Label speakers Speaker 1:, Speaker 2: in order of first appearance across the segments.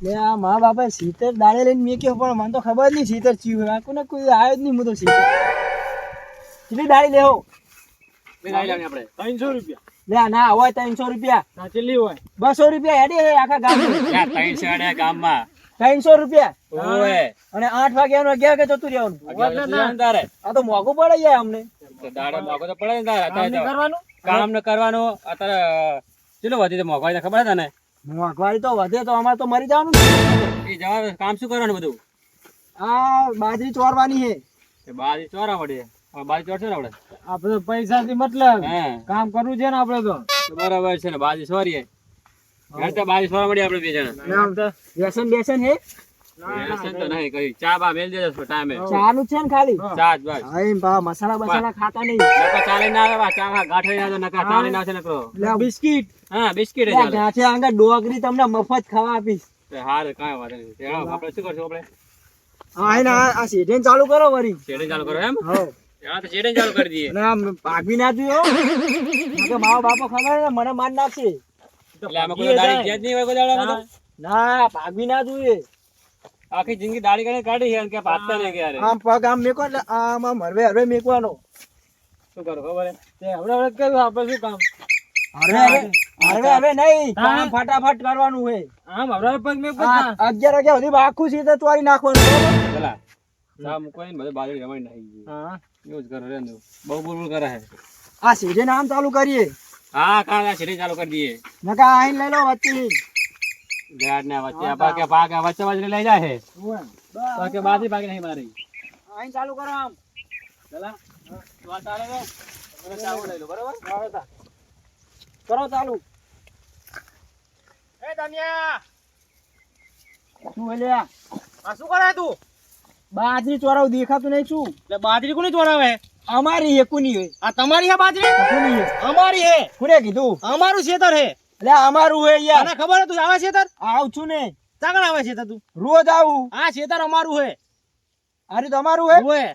Speaker 1: લે આ મા બાપા સીતર દાડે લઈને મેક્યો પણ મને તો ખબર નહીં સીતર ચીયું હોય કોને કોઈ આવ્યો જ નહીં હું તો સીતર કેટલી દાડી લેવો
Speaker 2: બે ગાડી લાવવાની આપણે
Speaker 3: 300 રૂપિયા
Speaker 1: લે ના હોય 300 રૂપિયા
Speaker 3: ના ચેલી હોય
Speaker 1: 200 રૂપિયા હેડે હે આખા ગામમાં
Speaker 2: યાર 300 આડે ગામમાં
Speaker 1: 300 રૂપિયા
Speaker 2: ઓય
Speaker 1: અને 8 વાગ્યાનું 11 વાગે જતું રહેવાનું
Speaker 2: તારે
Speaker 1: આ તો મોંઘું પડે યાર અમને
Speaker 2: તો દાડા મોગો તો પડે ને તારે
Speaker 3: કામ નહીં કરવાનું
Speaker 2: કામ ન કરવાનું અત્યારે ચેલો વધી તો મોગવાઈ ખબર છે તને
Speaker 1: મોંઘવારી તો વધે તો અમારે તો મરી જવાનું ને
Speaker 2: એ જવાબ કામ શું કરવાનું બધું
Speaker 1: આ બાજરી ચોરવાની છે
Speaker 2: એ બાજી ચોરા પડે બાજી ચોરશે ને આપણે
Speaker 3: આપણે પૈસાથી મતલબ
Speaker 2: હે
Speaker 3: કામ કરવું છે ને આપણે તો
Speaker 2: તો બરાબર છે ને બાજી સોરીએ ઘર તો બાજી સોરા મળી આપણે બે જણા
Speaker 1: આમ તો વ્યસન બેસન હે
Speaker 2: વ્યસન તો નહીં કઈ ચા બા મેલ દેજો ટાઈમે
Speaker 1: ચાનું છે ને ખાલી
Speaker 2: ચા જ બસ
Speaker 1: હા એમ બા મસાલા બસાલા ખાતા નહીં
Speaker 2: નકા ચાલે ના આવે ચા ગાંઠે ના નકા ચાલે ના છે નકરો
Speaker 1: લે બિસ્કિટ
Speaker 2: હા બિસ્કિટ જ ચાલે
Speaker 1: ગાંઠે આંગા ડોગરી તમને મફત ખાવા આપીશ
Speaker 2: હાર કાંઈ વાત નહીં તેનો આપણે શું કરશું આપણે
Speaker 1: હા એને આ સીધે ચાલુ કરો વરી
Speaker 2: શેડે ચાલુ કરો એમ
Speaker 1: હો
Speaker 2: ત્યાં તો શેડે ચાલુ કરી દઈએ
Speaker 1: અને આમ ભાગવી ના જોયો કે મારો બાપો ખબર ને મને માર નાખશે
Speaker 2: એટલે આમાં કોઈ દાડી છે જ નહીં હોય કોઈ દાડામાં તો
Speaker 1: ના ભાગવી ના જોઈએ
Speaker 2: આખી જિંદગી દાડી કરીને કાઢી છે કે પાછતા નહીં કે યાર
Speaker 1: આમ પગ આમ મેકો એટલે આમ આમ હરવે હરવે મેકવાનો
Speaker 2: શું કરું ખબર હે
Speaker 3: તે હમણાં કર્યું આપણે શું કામ
Speaker 1: હરવે હરવે હરવે નહીં કામ ફટાફટ કરવાનું હોય
Speaker 3: આમ હમણાં પગ મેં
Speaker 1: 11 વાગ્યા સુધી આખું સીધે ચોરી નાખવાનું બરોબર?
Speaker 2: પેલા ચા મૂકવાની બધું બાજરી રમાઈ નાખી
Speaker 3: હા
Speaker 2: એવું જ કરે રે બહુ બોલ કરે છે
Speaker 1: આ સીધે નામ ચાલુ કરીએ
Speaker 2: હા કાં શેડે ચાલુ કરી દઈએ
Speaker 1: નકા આઈને લઈ લો વચ્ચે
Speaker 2: ગાડ ને વચ્ચે ભાગે વચ્ચે બાજરી લઈ જાય છે બાકી બાજરી ભાગે નહીં મારી
Speaker 1: આઈને ચાલુ કરો આમ
Speaker 2: પેલા તો આ ચાલે ને મને ચાવું લઈ લો બરાબર
Speaker 1: કરો ચાલુ
Speaker 3: એ દાનિયા
Speaker 1: શું બોલ્યા
Speaker 3: આ શું કરે તું
Speaker 1: બાજરી ચોરાવ દેખાતું નહીં શું
Speaker 3: એટલે બાજરી કોની ચોરાવે
Speaker 1: અમારી હે કોની હોય
Speaker 3: આ તમારી હે બાજરી
Speaker 1: કોની હે
Speaker 3: અમારી હે
Speaker 1: કોને કીધું
Speaker 3: અમારું ખેતર હે
Speaker 1: એટલે અમારું હે યાર
Speaker 3: તને ખબર હે તું આવે ખેતર
Speaker 1: આવું છું ને
Speaker 3: ચાકણ આવે ખેતર તું
Speaker 1: રોજ આવું
Speaker 3: આ ખેતર અમારું હે
Speaker 1: અરે તમારું હે
Speaker 3: ઓય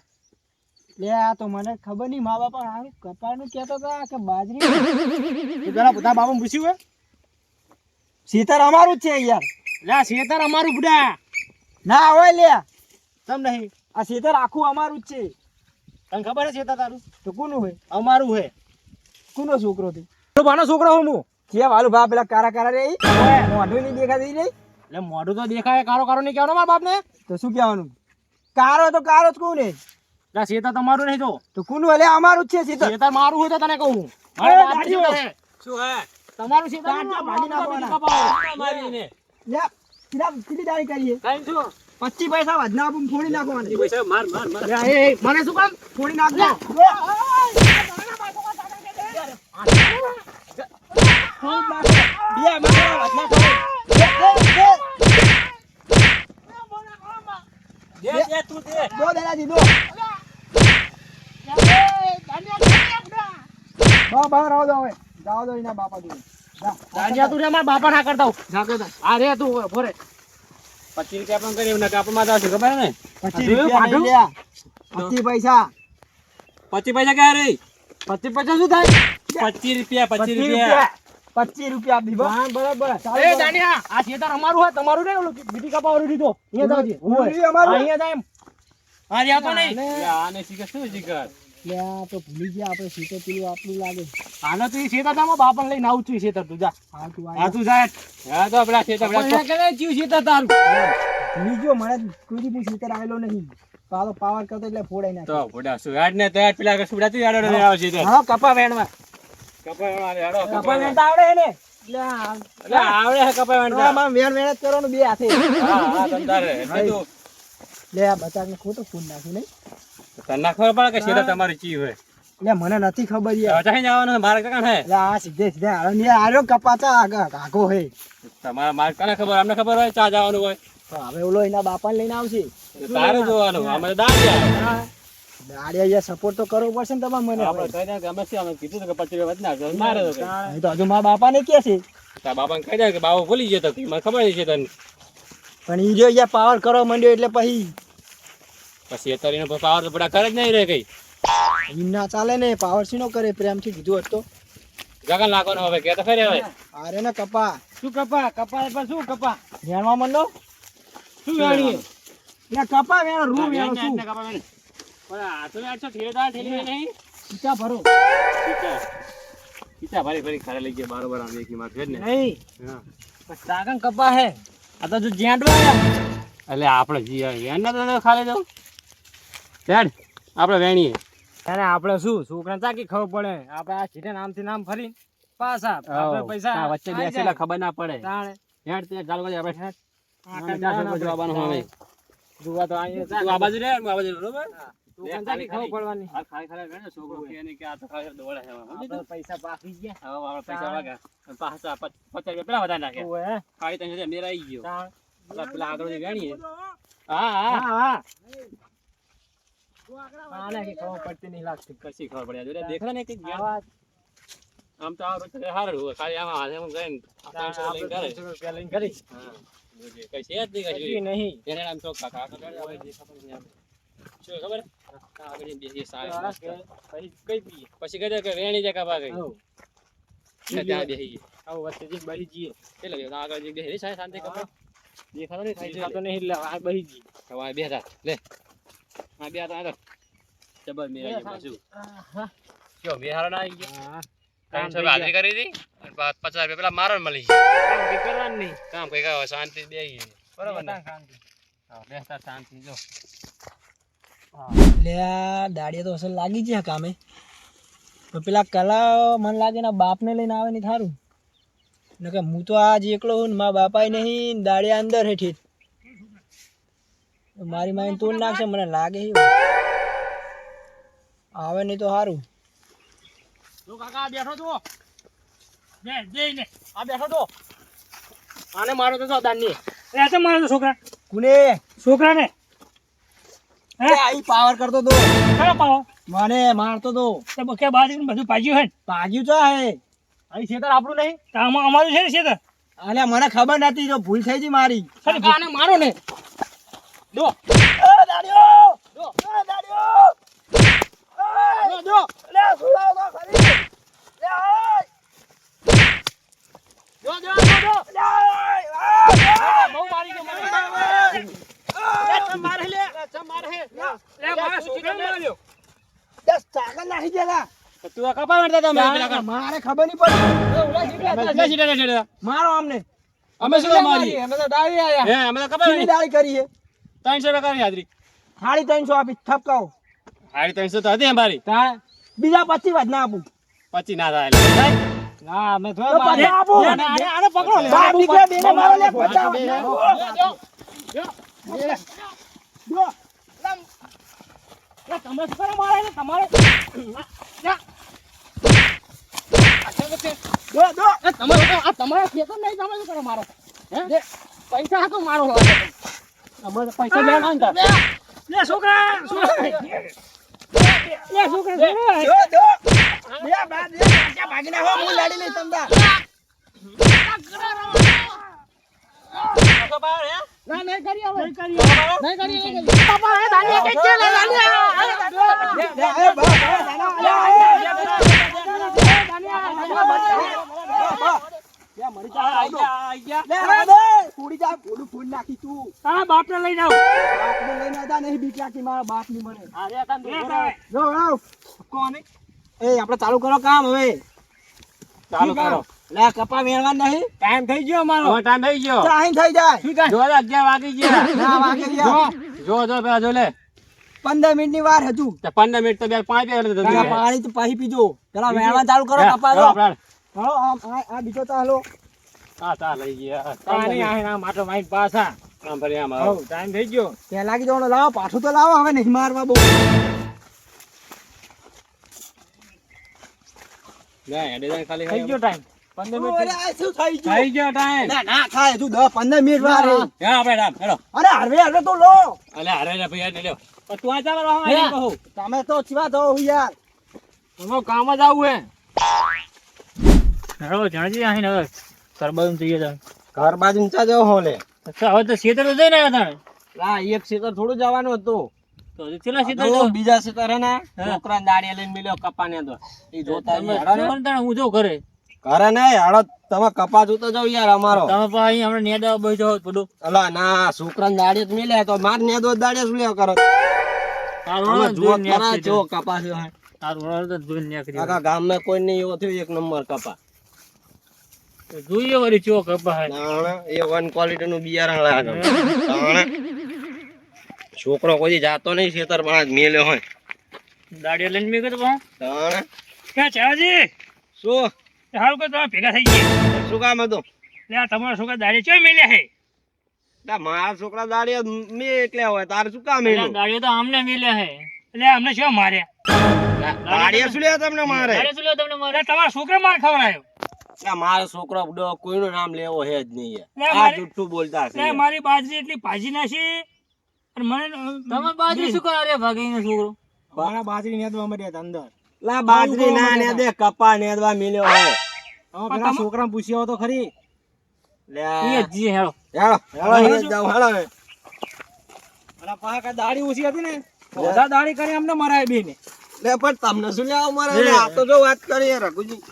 Speaker 1: લે આ તો મને ખબર નહીં મા બાપા હારું કપાળનું કહેતા હતા કે બાજરી
Speaker 3: તું પેલા બધા બાપા પૂછ્યું હે
Speaker 1: સીતર અમારું જ છે યાર
Speaker 3: લે આ ખેતર અમારું બુડા
Speaker 1: ના હોય લે
Speaker 3: તમ નહીં
Speaker 1: આ સીતર આખું અમારું જ છે
Speaker 3: તને ખબર હે ખેતર તારું
Speaker 1: તો કોનું હોય
Speaker 3: અમારું હે
Speaker 1: કોનો છોકરો તે
Speaker 3: તું બાનો છોકરો હું હું
Speaker 1: કે વાલું ભા પેલા કારા કારા રે મોઢું નહીં દેખાતી રે
Speaker 3: એટલે મોઢું તો દેખાય કારો કારો નહીં કહેવાનો મારા બાપને
Speaker 1: તો શું કહેવાનું કારો તો કારો જ કોને
Speaker 3: એટલે ખેતર તમારું નહીં
Speaker 1: તો કોનું એટલે અમારું જ છે સીતર
Speaker 3: ખેતર મારું હોય તો તને કહું મારા બાપનું
Speaker 1: દાઢીઓ.
Speaker 3: ખેતર હે.
Speaker 2: શું હે
Speaker 3: તમારું ખેતર
Speaker 1: દાઢીઓ ભાગી નાખવાના.
Speaker 3: કપાવો.
Speaker 2: મારીને
Speaker 1: લે કેટલી દાડી કરીએ
Speaker 2: કાઈ શું
Speaker 1: 25 પૈસા વધના આપું ફોડી નાખવાના
Speaker 2: પૈસા માર માર માર
Speaker 3: લે, એ, મને શું કામ
Speaker 1: ફોડી નાખજો બે મારા વધના ફોડી.
Speaker 2: દે તું દે
Speaker 1: દો દાદાજી દો બા રાવ દો હવે જાવ દો એના બાપા જોડે જા
Speaker 3: દાંડિયા તું રે મારા બાપા ના કરતા હું.
Speaker 1: જાગો તા
Speaker 3: આ રે તું ભોરે
Speaker 2: 25 રૂપિયા પણ કરી નકા આપણે માં આવશે ખબર હે ને
Speaker 1: 25 રૂપિયા લઈ લ્યા 25 પૈસા
Speaker 2: 25 પૈસા ક્યાં રે
Speaker 3: 25 પૈસા શું થાય
Speaker 2: 25 રૂપિયા
Speaker 1: 25
Speaker 2: 25 રૂપિયા
Speaker 1: 25 રૂપિયા આપી બા
Speaker 3: હા બરાબર
Speaker 1: ચાલો,
Speaker 3: એ
Speaker 1: ચાલો.
Speaker 3: દાંડિયા આ ખેતર અમારું હોય તમારું નહીં ઓલું બીટી કપાવાનું દીધો અહીંયા જાવજે
Speaker 1: ભૂલી અમારું.
Speaker 3: અહીંયા જાય એમ આ રહ્યા તો નહીં
Speaker 2: લે આને શીખે શું શીખર
Speaker 1: લે આ તો ભૂલી ગયા આપણે સીટો પેલું આપણું લાગે
Speaker 3: આનો તું ખેતર તામાં બાપા લઈને આવું છું ખેતર તું જા
Speaker 1: હા તું
Speaker 3: આ તું જાય
Speaker 2: હા તો આપડા છે તો
Speaker 3: અહીંયા કે ચીવ ખેતર તારું
Speaker 1: ભૂલી ગયો મને કોઈ દી સીટર આવેલો નહીં પાલો પાવર કરતો એટલે ફોડાઈ નાખે
Speaker 2: તો બોડા શું યાદ ને તો પેલા કે સુડા તું યાદ આવે છે
Speaker 1: હા કપા વેણવા
Speaker 2: કપાય હેડો
Speaker 1: કપા વેણતા આવડે હે ને
Speaker 2: એટલે આવડે હે કપાય વાંધા
Speaker 1: આમાં વેણ વેણ જ કરવાનું બે હાથે
Speaker 2: હા હા તંદારે એટલે તું
Speaker 1: લે આ બચાને ખોટો ફોન નાખ્યું નહીં
Speaker 2: તને ખબર પડે કે શેરા તમારી ચી હોય
Speaker 1: લે મને નથી ખબર યાર
Speaker 2: ચાહી જવાનું મારે કાં હે
Speaker 1: એટલે આ સીધે સીધે હાલો ને આર્યો કપાતા આગો હે
Speaker 2: તમારા માર કાને ખબર અમને ખબર હોય ચા જવાનું હોય
Speaker 1: તો હવે ઓલો એના બાપાને લઈને આવશે
Speaker 2: તો તારે જોવાનું અમે દાડિયા
Speaker 1: દાડિયા યાર સપોર્ટ તો કરવો પડશે ને તમારે મને
Speaker 2: આપણે કહી દે કે અમે શું અમે કીધું તો કે 25 રૂપિયા વધ નાખજો મારે તો કઈ.
Speaker 1: અહીં તો હજુ મારા બાપાને કે છે
Speaker 2: તારા બાપાને કહી દે કે બાબો ભૂલી ગયો તો મને ખબર છે તને
Speaker 1: પણ ઈ જો યાર પાવર કરવા માંડ્યો એટલે
Speaker 2: પછી એ તરીનો પાવર તો બડા કરે જ નહીં રે કઈ
Speaker 1: એમ ના ચાલે ને પાવર શીનો કરે પ્રેમથી કીધું હોત તો
Speaker 2: ગગન લાગવાનો હવે કે તો ખરી હવે
Speaker 1: અરે ને કપા
Speaker 3: શું કપા પર શું કપા વેણવા મંડો શું વેણીએ
Speaker 1: લે કપા વેણો રૂ વેણો
Speaker 2: વેણ
Speaker 1: શું
Speaker 2: ને કપા વેણ. પણ આ તો યાર છો ઠેલેદાર ઠેલી નહીં.
Speaker 1: ઈટા ભરો
Speaker 2: ખીચા ભારી ભારી ખારે લઈ ગયા બરોબર આમ એકી માં ફેર ને.
Speaker 3: નહીં
Speaker 2: હા.
Speaker 3: સાગન કપા હે આ તો જો જેંડવા આયા
Speaker 2: એટલે આપણે જી વેણ ના તો ખાલી દઉં વેણ આપણે વેણીએ.
Speaker 3: અરે આપણે શું છોકરાને ચાકી ખબર પડે આપણે આ સીધે નામથી નામ ફરી પાછા આપણે પૈસા
Speaker 2: આ વચ્ચે
Speaker 3: આઈ
Speaker 2: બેસેલા
Speaker 3: જાય.
Speaker 2: ખબર ના પડે.
Speaker 3: તાણે
Speaker 2: હેડ તે ચાલુ કરી આપણે હેડ.
Speaker 3: આ
Speaker 2: આને ચારસો રૂપિયા જવાબાનું હવે.
Speaker 3: જોવા તો અહીંયા
Speaker 2: તું આ બાજુ રે હું આ બાજુ બરોબર.
Speaker 3: છોકરાને ચાકી ખબર પડવાની
Speaker 2: આ ખાલી ખાલી વેણ છોકરો કે નહીં કે આ તો ખાલી દોડે છે હવે. સમજી
Speaker 3: આપણે પૈસા પાકી ગયા
Speaker 2: હવે આપણે પૈસા વાગ્યા. પાછા 50 રૂપિયા પેલા વધારે નાખ્યા.
Speaker 3: ઓએ
Speaker 2: ખાલી 300 મેરા આવી ગયો.
Speaker 3: તાણ
Speaker 2: પેલા આગળ જે વેણીએ. હા હા
Speaker 3: હા આને કે ખબર પડતી નહીં લાગતી
Speaker 2: કશી ખબર પડે જોડે દેખલા ને કે
Speaker 3: આવા
Speaker 2: આમ તો આ તો હારું હોય ખાલી આમાં હાથે એમ કરીને
Speaker 3: આપણે
Speaker 2: 300 લઈને કરે.
Speaker 3: 300 રૂપિયા લઈને કરી
Speaker 2: હા જોજે કઈ છે જ નહીં
Speaker 3: કશું
Speaker 2: કશું
Speaker 3: નહીં
Speaker 2: એને આમ તો કાકા આપણે જે ખબર નહીં આમ શું ખબર આગળ બે એ સાહેબ
Speaker 3: કઈ પીએ
Speaker 2: પછી કહે કે વેણી જાય કાપા ગઈ
Speaker 3: હો
Speaker 2: ત્યાં બેહી ગઈ
Speaker 3: આવો વચ્ચે જઈને બહી જઈએ
Speaker 2: એટલે બે આગળ જે બેહી સાહેબ શાંતિ કપા દેખાતો નહીં થાય
Speaker 3: પૈસા તો નહીં એટલે આ બહી જઈએ
Speaker 2: હવે બે હતા લે આ બે હતા આગળ જબર મેરા જે પાછું કયો મેહારો ના આવી ગયો
Speaker 3: હા
Speaker 2: 300 હાજરી કરી હતી અને 50 રૂપિયા પેલા મારો મળી ગયા
Speaker 3: કરવાનું નહીં
Speaker 2: કામ કઈ કાવ શાંતિ બેહી બરાબર ને
Speaker 3: શાંતિ.
Speaker 2: હા બેસતા શાંતિ જો
Speaker 1: લે આ દાડિયા તો અસલ લાગી છે કામે પણ પેલા કલા મને લાગે ને બાપને લઈને આવે ને થારું ને કે હું તો આજ એકલો હું ને મારા બાપાય નહીં ને દાડિયા અંદર હેઠી મારી માઈને તોડ નાખશે મને લાગે છે એવું. આવે નહીં તો સારું.
Speaker 3: જો કાકા આ બેઠો છો બે જઈને આ બેઠો છો આને મારો તો દાની એ તો મારો તો
Speaker 1: કુને
Speaker 3: છોકરાને
Speaker 1: એ આઈ પાવર કરતો તો
Speaker 3: કયો પાવો
Speaker 1: મને મારતો તો
Speaker 3: તો કે બાજુ બધું પાજ્યું હે
Speaker 1: ભાગ્યું ચા હે
Speaker 3: અહીં ખેતર આપણું નહીં તો આમાં અમારું છે ને ખેતર
Speaker 1: અલ્યા મને ખબર નથી તો ભૂલ થઈ ગઈ મારી.
Speaker 3: ખાલી આને મારો ને દો
Speaker 1: દાડિયો
Speaker 3: દો
Speaker 1: દાડિયો
Speaker 3: દો
Speaker 1: લે સુડાવ તો ખરી લે
Speaker 3: દો દો બહુ મારી ગયો મારે લે મારે હે લે મારા છોકરાને માર્યો
Speaker 1: 10 ચાકર નાખી દેલા
Speaker 2: તું આ કપા વેણતા તમે પેલા કર
Speaker 1: મારે ખબર નહીં પડી
Speaker 2: એટલે સીધા સીધા
Speaker 1: મારો અમને
Speaker 2: અમે શું મારી
Speaker 1: અમે તો ડાળી આયા
Speaker 2: હે અમે તો કપા
Speaker 1: કેવી ડાળી કરી છે
Speaker 2: 300 રૂપિયા કરી હાજરી
Speaker 1: સાડી 300 આપી ઠપકાઓ
Speaker 2: હાડી 300 તો હતી અમારી
Speaker 1: બીજા 25 વાત ના આપું
Speaker 2: 25 ના થાય એટલે
Speaker 3: ના અમે
Speaker 1: તો પાછા આપો.
Speaker 3: આને પકડો લે
Speaker 1: બાપ દીકરા બેને મારો લે 50
Speaker 3: દો તમે શું કરો મારે તમારે તમારા ખેતર નહીં તમે શું કરો મારો હે પૈસા હાથો મારો અમારે પૈસા લેવા ના લે છોકરા લે છોકરા
Speaker 1: દો દો બે બાદ બે પાછા ભાગી નાખો હું લાડી લઈ તમતા
Speaker 3: ના નહીં કરી હવે નહીં કરી પાપા હે દાનિયા કે છે લે દાનિયા
Speaker 1: એ બા દાના ફૂડ નાખી તું
Speaker 3: તારા બાપને લઈ જાવ
Speaker 1: બાપને લઈને આતા નહીં બીક લાગતી મારા બાપની મને
Speaker 3: અરે તને
Speaker 1: જો આવ કોને એ આપણે ચાલુ કરો કામ હવે
Speaker 2: ચાલુ કરો
Speaker 1: લે કપા વેણવા નહીં
Speaker 3: ટાઈમ થઈ ગયો અમારો
Speaker 2: હવે ટાઈમ થઈ ગયો
Speaker 1: ચાહીન થઈ જાય
Speaker 2: જો 11 વાગી ગયા
Speaker 1: ના વાગે રહ્યા
Speaker 2: જો પેલા જો લે
Speaker 1: 15 મિનિટની વાર હજુ
Speaker 2: 15 મિનિટ તો બે પાંચ
Speaker 1: પેલા પાણી તો પાછી પીજો પેલા વેણવા ચાલુ કરો કપા દો હાલો આ બીજો ચાલો
Speaker 2: હા તા લઈ ગયા
Speaker 3: પાણી આહે ના માટો માઈન પાછા
Speaker 2: આમ ફરી આમ
Speaker 3: હો ટાઈમ થઈ ગયો
Speaker 1: ત્યાં લાગી જવાનો લાવો પાછું તો લાવો હવે નહીં મારવા બહુ
Speaker 2: ના હેડે જાય ખાલી
Speaker 3: થઈ ગયો ટાઈમ 15 મિનિટ
Speaker 1: અરે આ શું થઈ ગયું
Speaker 2: થઈ ગયો ટાઈમ
Speaker 1: ના ના થાય હજુ 10-15 મિનિટ વાર છે.
Speaker 2: હે આપણે રામ હેડો
Speaker 1: અરે હરવે તો લો
Speaker 2: અલે અરે રે ભાઈ હેડ લ્યો પણ તું આ ચાલ રહો આ કહું
Speaker 1: તમે તો ચીવા તો યાર
Speaker 3: તમારો કામ જ આવું હે હેડો જાણજી આહી હવે સરબાજુ જઈએ જાવ
Speaker 1: ઘર બાજુ ઊંચા જાવ હોલે
Speaker 3: અચ્છા હવે તો ખેતર તો જઈને આવ્યા
Speaker 1: લા એક ક્ષેત્ર થોડું જવાનું હતું
Speaker 3: તો છેલ્લા ખેતર
Speaker 1: તો બીજા ક્ષેત્ર હે ને છોકરા દાડિયા લઈને મિલ્યો કપાને તો એ જોતા
Speaker 3: તમે
Speaker 1: હેડો ને.
Speaker 3: હું જો કરે
Speaker 4: ઘરે નહીં હાડો તમે કપાસ ઉતો જાવ યાર અમારો
Speaker 3: તમે પણ અહીં હમણાં નેદા બેઠો હોત બધું
Speaker 4: અલા ના છોકરાને દાડે જ મિલે તો માર ને દો દાડે શું લે કરો તમે જુઓ ખરા જો કપાસ હે આખા ગામમાં કોઈ નહીં એવો થયો એક નંબર કપા
Speaker 3: જોઈએ વળી ચો કપા હે
Speaker 4: એ વન ક્વોલિટી નું બિયારણ લાગે છોકરો કોઈ જાતો નહીં ખેતર પણ મેલ્યો હોય
Speaker 3: દાડિયા લઈને મેં કીધું
Speaker 4: તાણે
Speaker 3: ક્યાં ચાજી
Speaker 4: શું
Speaker 3: હાલ કોઈ તમે ભેગા થઈ ગયા
Speaker 4: શું કામ હતું
Speaker 3: લે આ તમારા છોકરા દાડિયા ચો મેલ્યા હે
Speaker 4: તા મારા છોકરા દાડે મે એટલે હોય તારે શું કામ એનું
Speaker 3: દાડિયા તો અમને મેલ્યા હે એટલે અમને શું માર્યા
Speaker 4: દાડે શું લે તમને મારે
Speaker 3: દાડિયા શું લ્યો તમને માર્યા તમારા છોકરા માર ખવડાયો
Speaker 4: મારો છોકરો કોઈનું નામ લેવો હે જ નહીં
Speaker 3: લે
Speaker 4: આ
Speaker 3: મારી-
Speaker 4: જુઠ્ઠું બોલતા
Speaker 3: લે
Speaker 4: છે
Speaker 3: મારી બાજરી એટલી ભાજી નાખી અને મને તમે બાજરી શું કરે ભાગીને છોકરો
Speaker 1: મારા બાજરી નેદવા મળ્યા હતા અંદર
Speaker 4: લા બાજરી ના ને દે કપા નેદવા મિલ્યો હોય
Speaker 1: હવે પેલા છોકરાને પૂછ્યો તો ખરી
Speaker 4: લે
Speaker 3: એ જી હેળો
Speaker 4: હેળો હેળો એ જાવ હેળો
Speaker 1: અને પાછા કાંઈ દાઢી ઓછી હતી ને બધા દાઢી કરી અમને મરાય બે ને
Speaker 4: લે પણ તમને શું લેવા મારે આ તો જો વાત કરી રઘુજી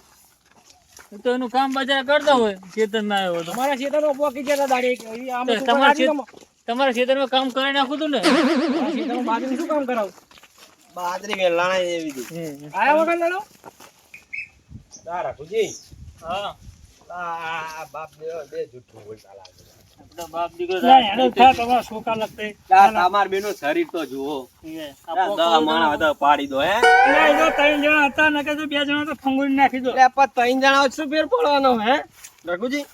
Speaker 3: તો એનું કામ બજાર કરતા હોય ખેતર ના આવ્યો તો
Speaker 1: તમારા ખેતરમાં પોકી જતા દાઢી આમ
Speaker 3: તો તમારા ખેતરમાં કામ કરી નાખું તું ને
Speaker 1: ખેતરમાં બાજરી શું કામ કરાવું
Speaker 4: બાજરી વેલાણા એવી હતી
Speaker 1: આયા વગર લડો
Speaker 4: તા રઘુજી
Speaker 3: હા
Speaker 4: આ બાપ બે જુઠ્ઠું બોલતા લાગે
Speaker 3: આપણા બાપ દીકરો તમારા છોકરા લગતે
Speaker 4: તમાર બેનો શરીર તો જુઓ દા માણા હતા પાડી દો હે
Speaker 3: ત્રણ જણા હતા ને કે બે જણા તો ફંગોળી નાખી દો
Speaker 4: લે પણ ત્રણ જણા શું ફેર પડવાનો હે રઘુજી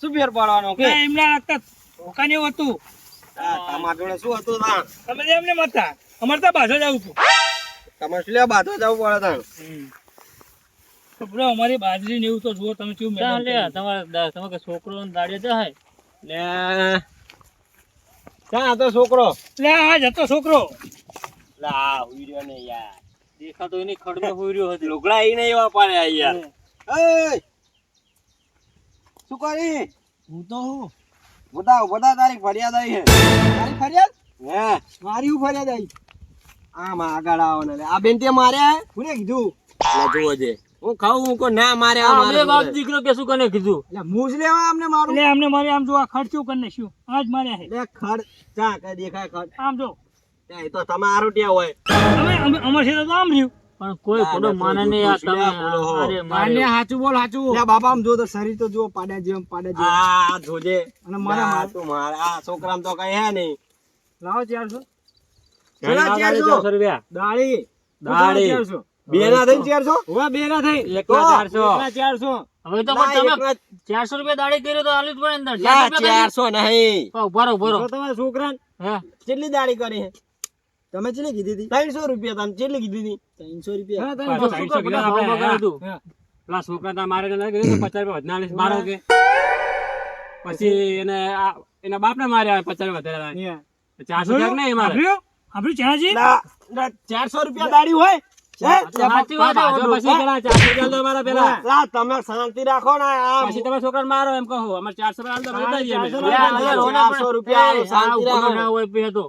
Speaker 4: શું ફેર પડવાનો કે
Speaker 3: એમના લગતા ધોકા ને હતું
Speaker 4: તમાર જોડે શું હતું તા
Speaker 3: તમે એમને મતા અમારે તો બાજુ જવું હતું
Speaker 4: તમારે શું લે બાધો જવું પડે તા
Speaker 3: તો બરો અમારી બાજરી ને એવું તો જુઓ તમે કેવું મેદાન લે તમારા તમે કે છોકરો ને દાડે જાય
Speaker 4: લે ક્યાં હતો છોકરો
Speaker 3: લે આ જતો છોકરો
Speaker 4: લા ઉડ્યો ને યાર
Speaker 3: દેખાતો એની ખડમે હોર્યો હતો
Speaker 4: લુગડા ઈ નહીં વાપરે આ યાર એય શું કરી
Speaker 1: હું તો હું
Speaker 4: બધા તારી ફરિયાદ આવી હે
Speaker 1: મારી ફરિયાદ
Speaker 4: હે
Speaker 1: મારી હું ફરિયાદ આવી
Speaker 4: આમ આગળ આવો ને આ બેન તે માર્યા હે
Speaker 1: કોને કીધું
Speaker 4: લે જુઓ જે હું ખાઉં હું કો ના માર્યા
Speaker 3: અમે બાપ દીકરો કે શું કને કીધું
Speaker 1: એટલે મૂજ લેવા અમને મારું
Speaker 3: એટલે અમને મારે આમ જો આ ખર્ચું કરી નાખ્યું આજ માર્યા હે
Speaker 4: લે ખડ ચા કે દેખાય ખડ
Speaker 3: આમ જો
Speaker 4: એ તો તમારું ટેવ હોય
Speaker 3: અમે અમાર છે તો આમ રહ્યું પણ કોઈ કોડો માને નહીં આ તમે અરે
Speaker 1: માન્ય સાચું બોલ સાચું લે બાપા આમ જો તો શરીર તો જો પાડ્યા જેમ
Speaker 4: આ જોજે
Speaker 1: અને મારા
Speaker 4: ના, તું મારા આ છોકરામાં તો કઈ હે નહીં
Speaker 1: લાવો 400
Speaker 4: પેલા 400
Speaker 3: રૂપિયા
Speaker 1: દાળી
Speaker 4: દાળી.
Speaker 1: 400
Speaker 4: બે ના થઈને 400
Speaker 1: હવે બે ના થઈ
Speaker 3: એકલા 400
Speaker 1: એકલા 400
Speaker 3: હવે તો
Speaker 4: ના,
Speaker 3: પણ
Speaker 4: એકલા-
Speaker 3: તમે 400 રૂપિયા દાડી કર્યો તો આલુ જ પડે ને
Speaker 4: લા,
Speaker 3: 400
Speaker 4: 400 નહીં
Speaker 3: ઉભારો ઉભારો
Speaker 1: તો તમારા છોકરાને
Speaker 3: હે
Speaker 4: કેટલી દાડી કરી હે
Speaker 1: તમે કેટલી કીધી હતી
Speaker 4: 300 રૂપિયા તમે કેટલી કીધી હતી
Speaker 1: 300 રૂપિયા
Speaker 3: શું કર, બધા ભાવ બગાડ્યું તું.
Speaker 5: પેલા છોકરા તા મારે ના કીધું 50 રૂપિયા વધનાલીસ મારો કે પછી એને એના બાપ ને માર્યા 50 વધારે
Speaker 1: અહીંયા.
Speaker 5: 400 ક્યાંક નહીં મારે
Speaker 3: સાંભળ્યું સાંભળ્યું ચાણાજી?
Speaker 4: લા, લા, 400 રૂપિયા દાડી હોય હે?
Speaker 3: સાચી વાત છે,
Speaker 5: બાજુ પછી પેલા 400 રૂપિયા આલ દો મારા પેલા
Speaker 4: લા, તમે શાંતિ રાખો ને આ
Speaker 5: પછી તમે છોકરાને મારો એમ કહો અમારે 400 રૂપિયા આલ દો બધા જઈએ અમે.
Speaker 4: 400
Speaker 3: લે, આ રોને
Speaker 4: 400 રૂપિયા આલો,
Speaker 3: એ,
Speaker 4: શાંતિ
Speaker 3: આ
Speaker 4: રાખો.
Speaker 3: ઉભો ના હોય પે તો.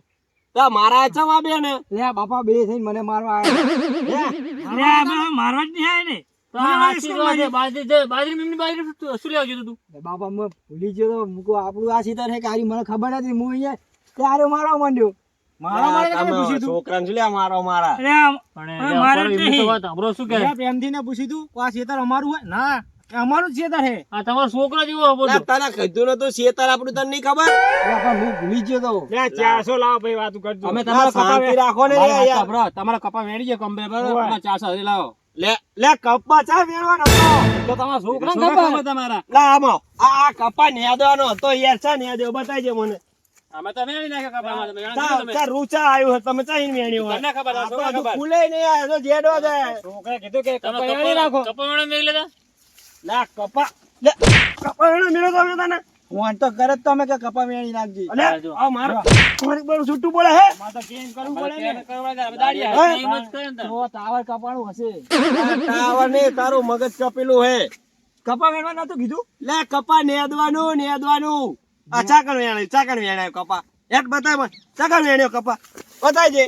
Speaker 4: તા મારા ચમા બે ને
Speaker 1: લે આ બાપા બે થઈને મને મારવા આવ્યા
Speaker 3: અરે, આપણે મારવા જ નહીં આયા ને. તો આ સાચી જ વાત છે, બાજરી મેમની બાજરી શું લેવા જતો તું?
Speaker 1: લે બાપા મેં ભૂલી ગયો તો મૂકો આપણું આ સીતર છે કે આરી મને ખબર નથી હું અહીંયા ત્યારે મારવા માંડ્યો મારા મારે
Speaker 4: તમે
Speaker 1: પૂછ્યું તું
Speaker 4: છોકરાને શું લે મારો મારા
Speaker 3: અરે,
Speaker 5: પણ
Speaker 3: મારે જ
Speaker 5: એમની તો
Speaker 3: નહીં.
Speaker 5: વાત સાંભળો શું કહે
Speaker 1: મેં પ્રેમથી ને પૂછ્યું તું કે આ સીતર અમારું હોય ના એ અમારું જ સીતર છે
Speaker 3: આ તમારો છોકરો જેવો
Speaker 4: લા,
Speaker 3: બધું.
Speaker 4: તને કીધું નતું શેતર આપણું તને નહીં ખબર
Speaker 1: બાપા હું ભૂલી ગયો તો
Speaker 5: 400 લાવો ભાઈ વાતું કરજો અમે
Speaker 4: લા, શાંતિ રાખો ને
Speaker 5: મારી વાત
Speaker 4: યાર.
Speaker 5: સાંભળો, તમારા કપા મેળી જાય કમ્બે બરાબર
Speaker 1: ઓય.
Speaker 5: 400 હજી લાવો
Speaker 4: લે લે કપ્પા ચા વેણવાનો હતો
Speaker 5: તો તમારા છોકરાને
Speaker 1: છોકરા
Speaker 5: ખબર તમારા
Speaker 4: લા આમાં આ કપ્પા નેદવાનો હતો યાર ચા નેદ્યો બતાવજે મને
Speaker 5: અમે તો મેળી નાખ્યા કપામાં તમે જાણો
Speaker 4: ચા
Speaker 5: છો તમે
Speaker 4: ચા રૂચા આવ્યું છે તમે ચા ઈન વેણ્યું હોય
Speaker 5: તમને ખબર આ
Speaker 4: આ તો
Speaker 5: છોકરાને
Speaker 4: હજુ
Speaker 5: ખબર
Speaker 4: ખુલે નહીં આ તો જેડો છે
Speaker 1: છોકરા કીધું કે
Speaker 3: તમે
Speaker 1: કપાઈ આલી રાખો
Speaker 3: કપા વેણો મેં લેતા?
Speaker 4: લા કપા લે કપા વેણો મેળો તમે તને
Speaker 1: ફોન તો કરે જ તમે કે કપા વેણી નાખજી
Speaker 4: અલે આ મારો મારી બળ છૂટું બોલે હે
Speaker 1: માં તો કેમ કરવું
Speaker 5: અમારે
Speaker 1: પડે ને
Speaker 5: કેમ કરવા જાય? અમે દાડિયા.
Speaker 4: હે?
Speaker 3: એમ જ કરે ને તાર.
Speaker 1: તો ટાવર કપાણું હશે
Speaker 4: ટાવર ને તારું મગજ કપેલું હે
Speaker 1: કપા વેણવા નતું કીધું
Speaker 4: લે કપા નેદવાનું આ ચાકણ વેણાય કપા એક બતાવ મને ચાકણ વેણ્યો કપા બતાવજે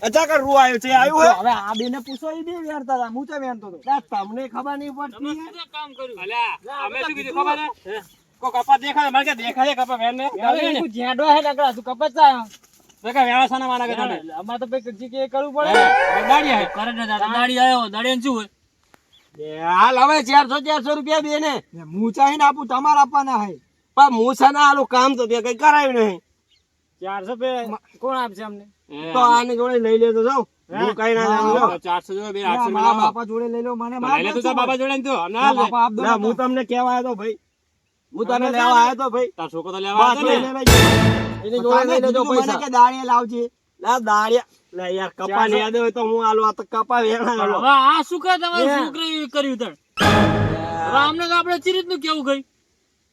Speaker 4: અચાનક રૂ આવ્યો છે આવ્યું હે
Speaker 1: હવે આ બેને પૂછો ઈ બે વેરતા હતા હું તો વેરતો હતો
Speaker 4: લા, તમને ખબર નહીં પડતી હે?
Speaker 5: કામ કર્યું અલ્યા અમે શું કીધું ખબર હે કો કપા દેખાય મારે કે દેખાય કપા વેર ને
Speaker 1: તું જેડો હે નકરા તું કપત જાય
Speaker 5: દેખા વ્યવસાયના માના કે તને
Speaker 1: અમાર તો ભાઈ કે કરવું પડે
Speaker 5: દાડી આય કરે ને દાડી આયો દાડી શું હોય
Speaker 4: હાલ હવે 400 રૂપિયા દે ને
Speaker 1: હું ચાહીને આપું તમારે આપવાના હે
Speaker 4: પણ મૂછા ના આલું કામ તો તે કઈ કરાયું નહીં
Speaker 1: 400 રૂપિયા કોણ આપશે અમને
Speaker 4: તો આને જોડે લઈ લેતો જાઉં હું કઈ ના જાણું જો.
Speaker 5: 400 જો 800
Speaker 1: મારા
Speaker 5: માં
Speaker 1: બાપા જોડે લઈ લો મને
Speaker 5: લઈ લે તું તાર બાબા જોડે ને તો ના લે
Speaker 1: બાપા આપ દો
Speaker 4: ના, હું તમને કેવા આવ્યો તો ભાઈ હું તને લેવા આવ્યો તો ભાઈ
Speaker 5: તાર છોકરો તો લેવા
Speaker 4: બસ
Speaker 5: આવ્યો
Speaker 4: લઈ
Speaker 5: ને
Speaker 4: લેજો. એની જોડે લઈ લેજો
Speaker 1: મને
Speaker 4: પૈસા
Speaker 1: કે દાળીએ લાવજે
Speaker 4: લા દાળિયા લે યાર કપા લેવા દે હોય તો હું આલો આ તો કપા વેણા આલો
Speaker 5: હવે આ શું કરે તમારે છોકરી કર્યું તણ હવે અમને તો આપણે ચી રીતનું કેવું ગઈ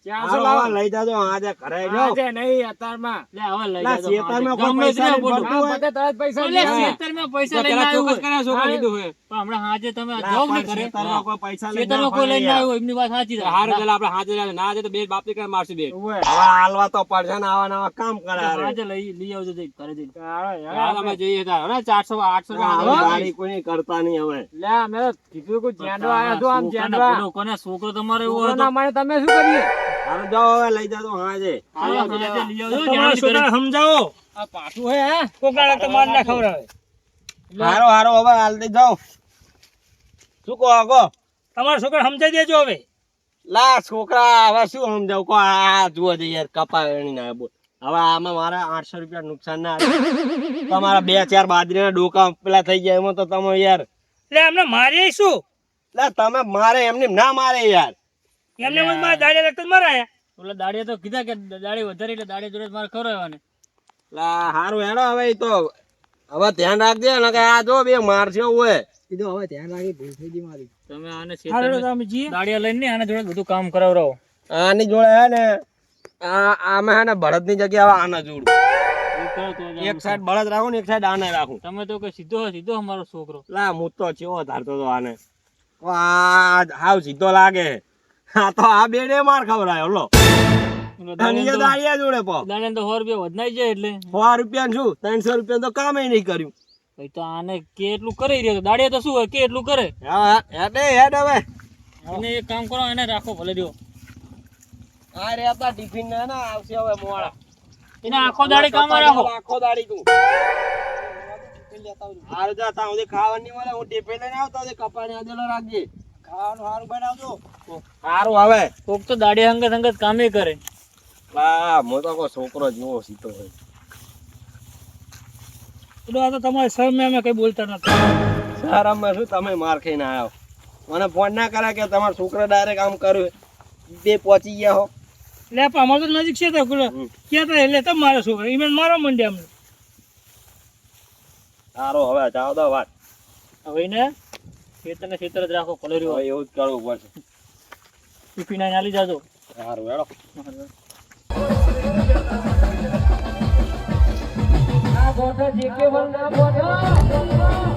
Speaker 1: 400
Speaker 4: હાલો, હવે લઈ જાજો આજે ઘરે જાઓ
Speaker 1: આજે નહીં અત્યારમાં
Speaker 5: લે હવે લઈ
Speaker 4: લા,
Speaker 5: જાજો
Speaker 4: શેતાનમાં કોઈ
Speaker 5: ગમે
Speaker 4: પૈસા
Speaker 5: તે
Speaker 4: નહીં
Speaker 5: બોલું.
Speaker 4: ભરતું હોય.
Speaker 1: બધે તરત પૈસા
Speaker 5: એટલે
Speaker 1: દે.
Speaker 5: ખેતરમાં પૈસા લઈને આવ્યો ચોક્કસ કર્યા છોકરા કીધું હોય પણ હમણાં હાજે તમે
Speaker 4: લા,
Speaker 5: જોગ
Speaker 4: પણ
Speaker 5: નહીં કરે
Speaker 4: શેતાનમાં કોઈ પૈસા લઈને
Speaker 5: ખેતરમાં
Speaker 4: ના
Speaker 5: કોઈ લઈને
Speaker 4: ફરે
Speaker 5: આવ્યો હોય, એમની વાત સાચી છે હારે પેલા આપણે હાજે લાવે ના હાજે તો બે બાપ દીકરા મારશું બે
Speaker 1: ઓવે.
Speaker 4: હવે હાલવા તો પડશે ને આવા નવા કામ કરે હારે.
Speaker 5: હાજે લઈ આવજો જઈ ઘરે જઈને
Speaker 1: હવે
Speaker 5: હાલ અમે જઈએ તાર હવે 400 800
Speaker 4: હવે
Speaker 5: રૂપિયા
Speaker 4: ગાડી કોઈ કરતા નહીં હવે
Speaker 1: લે અમે તો કીધું કે જેડો આયા છો આમ જેડવા
Speaker 5: કોને છોકરો તમારે એવો હતો
Speaker 1: કોરોના મારે તમે શું કરીએ
Speaker 4: હાલો જાઓ હવે લઈ જાજો હાજે
Speaker 5: હાલો, હાજે લઈ આવજો જ્ઞાન કરે.
Speaker 1: સમજાવો આ પાછું હે હે કોકડા તો માર ના ખવડાવે
Speaker 4: હારો હારો હવે હાલ દઈ જાઓ શું કહો આગો
Speaker 1: તમારા છોકરા સમજાઈ દેજો હવે
Speaker 4: લા છોકરા હવે શું સમજાવું કો આ જુઓ છે યાર કપા વેણી ના બોલ હવે આમાં મારે 800 રૂપિયા નુકસાન ના આવે તમારા 2-4 બાજરીના ડોકા પેલા થઈ ગયા એમાં તો તમે યાર
Speaker 1: એટલે અમને મારીએ શું
Speaker 4: લા તમે મારે એમને ના મારે યાર
Speaker 1: એમને મારા દાડિયા લગતા મરાયા
Speaker 5: ઓલા દાડિયા તો કીધા કે દાડી વધારે એટલે દાડી જોડે મારે ખવડાવવાને
Speaker 4: લા હારું હેડો હવે ઈ તો હવે ધ્યાન રાખજે ને કે આ જો બે મારશે હોય
Speaker 1: કીધું હવે ધ્યાન રાખી ભૂલ થઈ ગઈ મારી
Speaker 5: તમે આને દાડિયા લઈને ને આને જોડે બધું કામ કરાવરાવો
Speaker 4: આની જોડે હે ને આમે હે ને બળદ ની જગ્યાએ હવે આને જોડું
Speaker 5: એ કરો તો જ
Speaker 4: એક સાઈડ બળદ રાખું ને એક સાઈડ આને રાખું
Speaker 5: તમે તો કે સીધો અમારો છોકરો
Speaker 4: લા હું તો ચેવો ધારતો તો આને આ હાવ સીધો લાગે આ તો આ બેડે માર ખવડાયો લો અને એ દાળિયા જોડે પો
Speaker 5: દાડિયા તો 100 રૂપિયા વધનાઈ જાય એટલે
Speaker 4: 100 રૂપિયા શું 300 રૂપિયા તો કામે નહીં કર્યું
Speaker 5: ભાઈ તો આને કે એટલું કરી રહ્યો દાડિયા તો શું હોય કે એટલું કરે
Speaker 4: હેડ હેડ હવે
Speaker 5: એને એક કામ કરો એને રાખો ભલે દ્યો
Speaker 4: આ રે આપા ટિફિન ને ના આવશે હવે મોળા
Speaker 5: એને આખો દાડી કામ રાખો
Speaker 4: આખો દાડી તું હાર જા તા ઉદે ખાવાની મળે હું ટિફિન લઈને આવતો ઉદે કપાણી આદેલો રાખજે
Speaker 1: ખાવાનું સારું બનાવજો
Speaker 4: સારું હવે
Speaker 5: કોક તો દાડિયા અંગત કામે કરે
Speaker 4: લા મો તો કો છોકરો જેવો સીતો હોય
Speaker 1: એટલે આ તો તમારે સર મેં કઈ બોલતા નથી
Speaker 4: સારામાં શું તમે માર ખાઈને આવ્યો મને ફોન ના કરે કે તમારા છોકરા ડાયરેક્ટ આમ કર્યું બે પહોંચી ગયા હો
Speaker 1: એટલે પણ અમારે તો નજીક છે તો ક્યાં તો એટલે તમે મારા છોકરા ઈમેલ મારો મંડ્યા અમને
Speaker 4: સારું હવે જાઓ દો વાત
Speaker 5: હવે ને ખેતર જ રાખો ભલે રહ્યો
Speaker 4: હવે એવું જ કરવું પડશે
Speaker 5: ટિફિન આઈને આલી જાજો
Speaker 4: સારું હેડો
Speaker 1: આ ગોઠા જે કે વરના બોલો